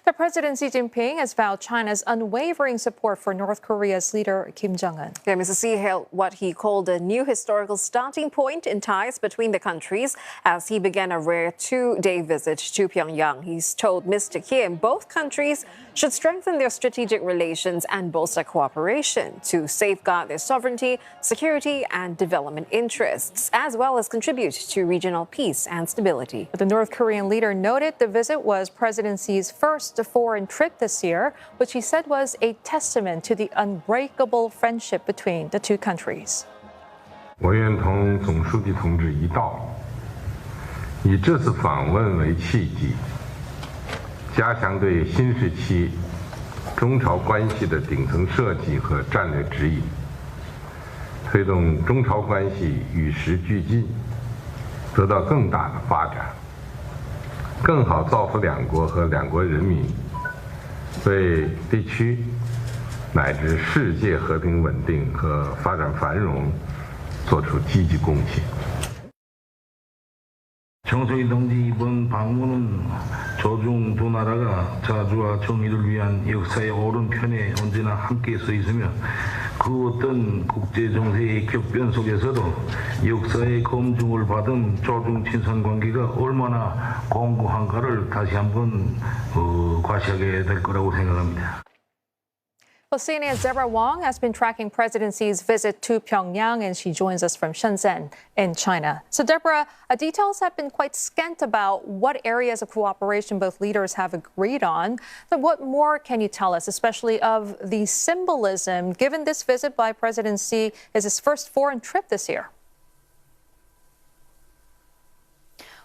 The President Xi Jinping has vowed China's unwavering support for North Korea's leader Kim Jong Un. Yeah, Mr. Xi held what he called a new historical starting point in ties between the countries as he began a rare two-day visit to Pyongyang. He's told Mr. Kim both countries should strengthen their strategic relations and bolster cooperation to safeguard their sovereignty, security, and development interests, as well as contribute to regional peace and stability. The North Korean leader noted the visit was President Xi's first foreign trip this year, which he said was a testament to the unbreakable friendship between the two countries. 我愿同总书记同志一道，以这次访问为契机，加强对新时期中朝关系的顶层设计和战略指引，推动中朝关系与时俱进，得到更大的发展，更好造福两国和两国人民，为地区乃至世界和平稳定和发展繁荣做出积极贡献。 정성희 동지 이번 방문은 조중 두 나라가 자주와 정의를 위한 역사의 오른편에 언제나 함께 서 있으며 그 어떤 국제 정세의 격변 속에서도 역사의 검증을 받은 조중 친선 관계가 얼마나 공고한가를 다시 한번 과시하게 될 거라고 생각합니다. Well, CNA's Deborah Wong has been tracking President Xi's visit to Pyongyang, and she joins us from Shenzhen in China. So, Deborah, details have been quite scant about what areas of cooperation both leaders have agreed on. So what more can you tell us, especially of the symbolism, given this visit by President Xi is his first foreign trip this year?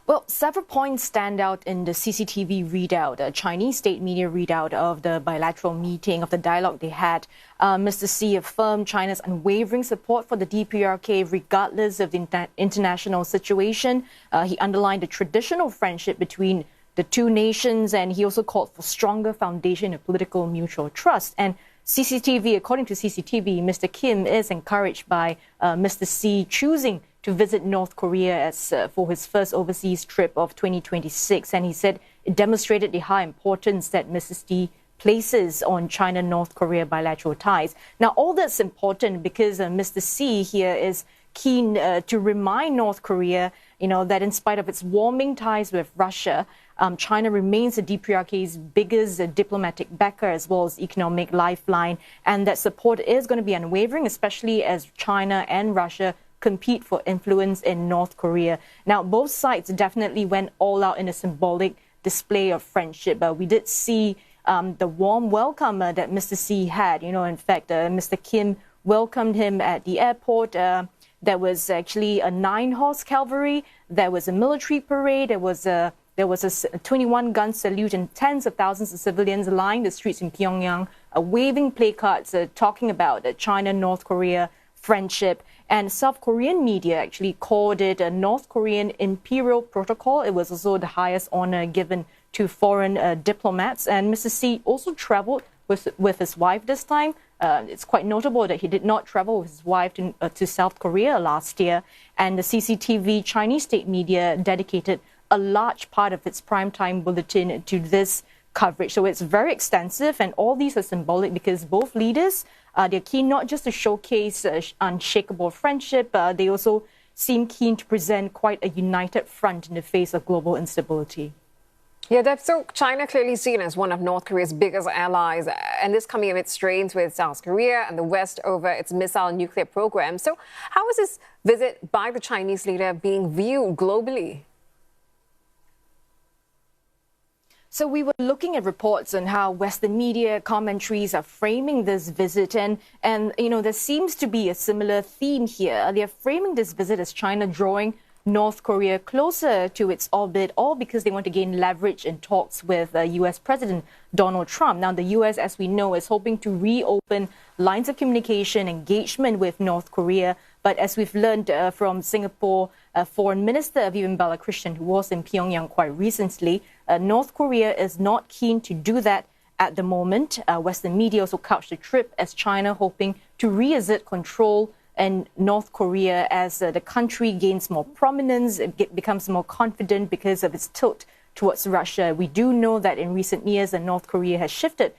Well, several points stand out in the CCTV readout, a Chinese state media readout of the bilateral meeting, of the dialogue they had. Mr. Xi affirmed China's unwavering support for the DPRK regardless of the international situation. He underlined the traditional friendship between the two nations, and he also called for stronger foundation of political mutual trust. And CCTV, according to CCTV, Mr. Kim is encouraged by Mr. Xi choosing to visit North Korea as for his first overseas trip of 2026. And he said it demonstrated the high importance that Mr. Xi places on China-North Korea bilateral ties. Now, all that's important because Mr. Xi here is keen to remind North Korea, that in spite of its warming ties with Russia, China remains the DPRK's biggest diplomatic backer as well as economic lifeline. And that support is going to be unwavering, especially as China and Russia compete for influence in North Korea. Now, both sides definitely went all out in a symbolic display of friendship. We did see the warm welcome that Mr. Xi had. In fact, Mr. Kim welcomed him at the airport. There was actually a 9-horse cavalry. There was a military parade. There was a 21-gun salute, and tens of thousands of civilians lined the streets in Pyongyang, waving placards talking about China-North Korea friendship. And South Korean media actually called it a North Korean imperial protocol. It was also the highest honor given to foreign diplomats. And Mr. Xi also traveled with his wife this time. It's quite notable that he did not travel with his wife to South Korea last year. And the CCTV Chinese state media dedicated a large part of its primetime bulletin to this coverage. So it's very extensive, and all these are symbolic because both leaders, they're keen not just to showcase unshakable friendship, they also seem keen to present quite a united front in the face of global instability. Yeah, Deb, so China clearly seen as one of North Korea's biggest allies, and this coming amid strains with South Korea and the West over its missile and nuclear program. So how is this visit by the Chinese leader being viewed globally? So we were looking at reports on how Western media commentaries are framing this visit, and there seems to be a similar theme here. They are framing this visit as China drawing North Korea closer to its orbit, all because they want to gain leverage in talks with U.S. President Donald Trump. Now, the U.S., as we know, is hoping to reopen lines of communication, engagement with North Korea. But as we've learned from Singapore Foreign Minister Vivian Balakrishnan, who was in Pyongyang quite recently, North Korea is not keen to do that at the moment. Western media also couched the trip as China hoping to reassert control in North Korea as the country gains more prominence, it becomes more confident because of its tilt towards Russia. We do know that in recent years, North Korea has shifted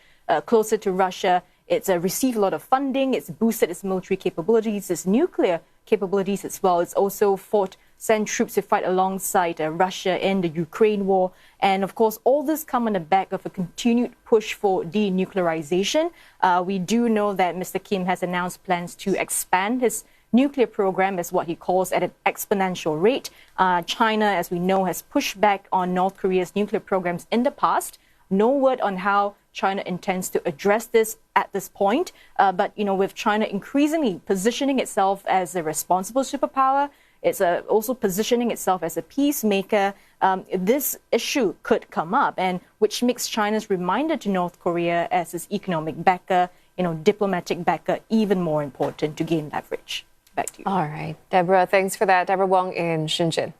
closer to Russia. It's received a lot of funding. It's boosted its military capabilities, its nuclear capabilities as well. It's also sent troops to fight alongside Russia in the Ukraine war. And of course, all this come on the back of a continued push for denuclearization. We do know that Mr. Kim has announced plans to expand his nuclear program, as what he calls, at an exponential rate. China, as we know, has pushed back on North Korea's nuclear programs in the past. No word on how China intends to address this at this point. But, with China increasingly positioning itself as a responsible superpower, it's also positioning itself as a peacemaker, this issue could come up, and which makes China's reminder to North Korea as its economic backer, diplomatic backer, even more important to gain leverage. Back to you. All right, Deborah, thanks for that. Deborah Wong in Shenzhen.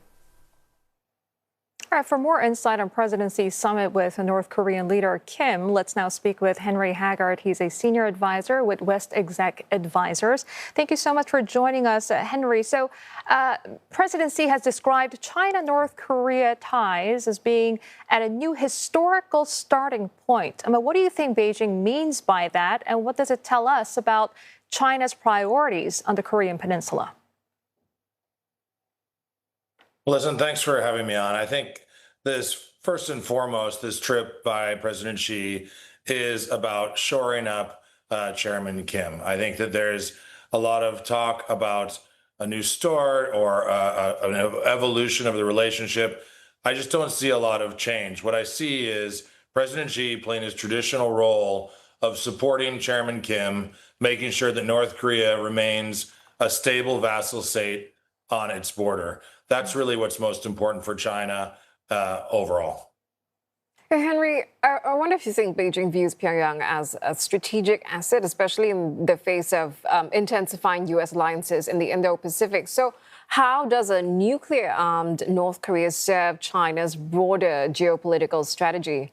All right, for more insight on presidency summit with North Korean leader Kim, let's now speak with Henry Haggard. He's a senior advisor with WestExec Advisors. Thank you so much for joining us, Henry. So, presidency has described China-North Korea ties as being at a new historical starting point. What do you think Beijing means by that, and what does it tell us about China's priorities on the Korean Peninsula? Listen, thanks for having me on. I think first and foremost, this trip by President Xi is about shoring up Chairman Kim. I think that there's a lot of talk about a new start or an evolution of the relationship. I just don't see a lot of change. What I see is President Xi playing his traditional role of supporting Chairman Kim, making sure that North Korea remains a stable vassal state on its border. That's really what's most important for China overall. Hey, Henry, I wonder if you think Beijing views Pyongyang as a strategic asset, especially in the face of intensifying U.S. alliances in the Indo-Pacific. So how does a nuclear-armed North Korea serve China's broader geopolitical strategy?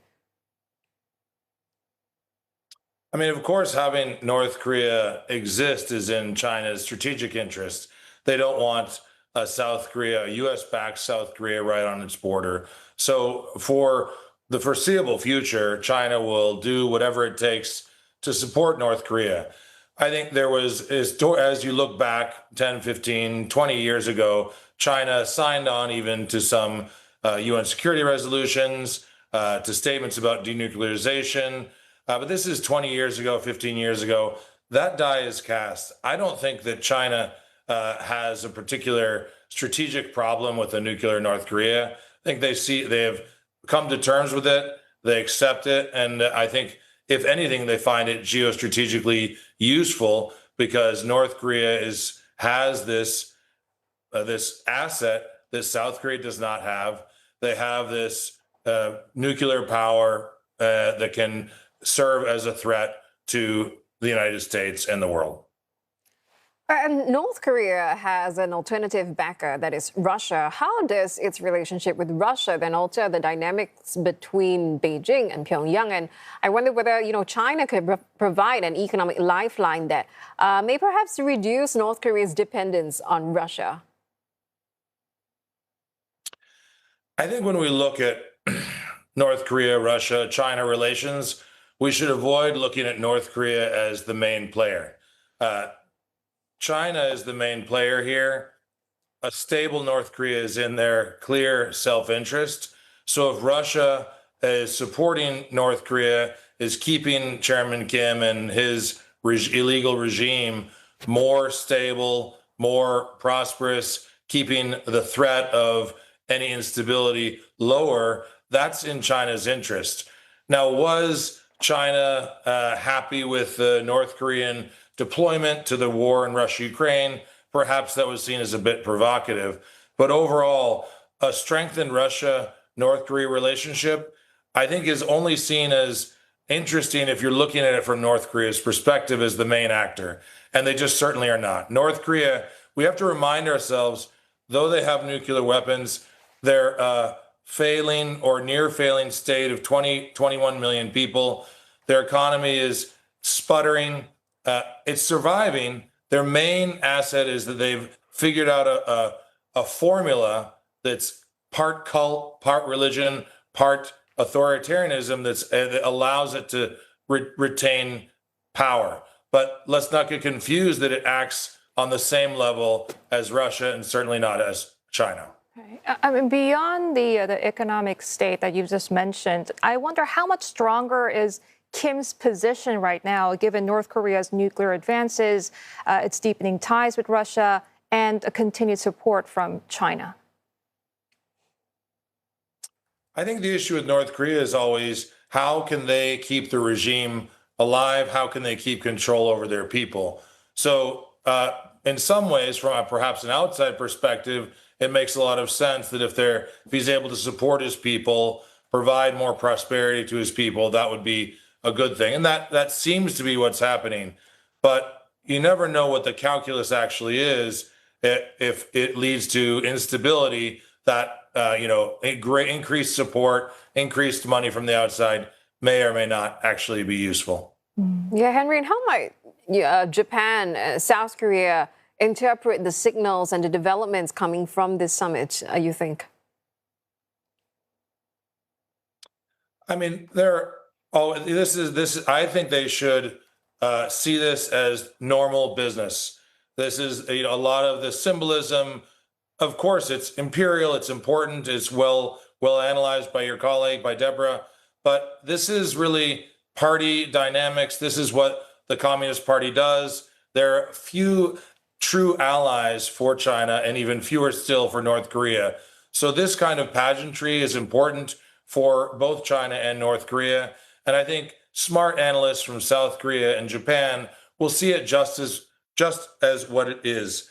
I mean, of course, having North Korea exist is in China's strategic interest. They don't want South Korea, a U.S.-backed South Korea right on its border. So for the foreseeable future, China will do whatever it takes to support North Korea. I think as you look back 10, 15, 20 years ago, China signed on even to some UN security resolutions, to statements about denuclearization. But this is 20 years ago, 15 years ago. That die is cast. I don't think that China has a particular strategic problem with a nuclear North Korea. I think they have come to terms with it. They accept it. And I think, if anything, they find it geostrategically useful because North Korea has this asset that South Korea does not have. They have this nuclear power that can serve as a threat to the United States and the world. And North Korea has an alternative backer, that is Russia. How does its relationship with Russia then alter the dynamics between Beijing and Pyongyang? And I wonder whether, China could provide an economic lifeline that may perhaps reduce North Korea's dependence on Russia. I think when we look at North Korea, Russia, China relations, we should avoid looking at North Korea as the main player. China is the main player here. A stable North Korea is in their clear self-interest. So if Russia is supporting North Korea, is keeping Chairman Kim and his illegal regime more stable, more prosperous, keeping the threat of any instability lower, that's in China's interest. Now, was China happy with the North Korean deployment to the war in Russia-Ukraine? Perhaps that was seen as a bit provocative. But overall, a strengthened Russia-North Korea relationship, I think, is only seen as interesting if you're looking at it from North Korea's perspective as the main actor. And they just certainly are not. North Korea, we have to remind ourselves, though they have nuclear weapons, they're failing or near failing state of 21 million people. Their economy is sputtering. It's surviving. Their main asset is that they've figured out a formula that's part cult, part religion, part authoritarianism that allows it to retain power. But let's not get confused that it acts on the same level as Russia and certainly not as China. Okay. I mean, beyond the economic state that you just mentioned, I wonder how much stronger is Kim's position right now, given North Korea's nuclear advances, its deepening ties with Russia, and a continued support from China? I think the issue with North Korea is always how can they keep the regime alive? How can they keep control over their people? So in some ways, from perhaps an outside perspective, it makes a lot of sense that if he's able to support his people, provide more prosperity to his people, that would be a good thing. And that seems to be what's happening. But you never know what the calculus actually is if it leads to instability that, increased support, increased money from the outside may or may not actually be useful. Yeah, Henry, and how might Japan, South Korea interpret the signals and the developments coming from this summit, you think? I mean, I think they should see this as normal business. This is a lot of the symbolism. Of course, it's imperial, it's important, it's well analyzed by your colleague, by Deborah, but this is really party dynamics. This is what the Communist Party does. There are few true allies for China and even fewer still for North Korea. So this kind of pageantry is important for both China and North Korea. And I think smart analysts from South Korea and Japan will see it just as what it is,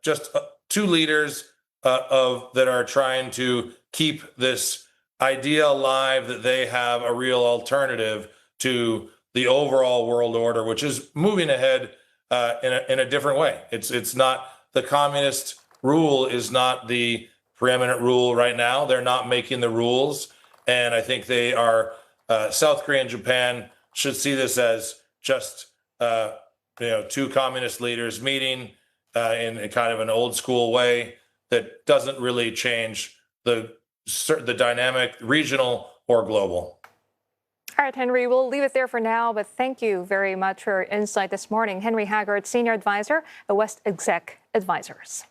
just two leaders that are trying to keep this idea alive that they have a real alternative to the overall world order, which is moving ahead in a different way. It's not the communist rule is not the preeminent rule right now. They're not making the rules, and I think they are. South Korea and Japan should see this as just two communist leaders meeting in kind of an old school way that doesn't really change the dynamic, regional or global. All right, Henry, we'll leave it there for now, but thank you very much for your insight this morning. Henry Haggard, Senior Advisor at WestExec Advisors.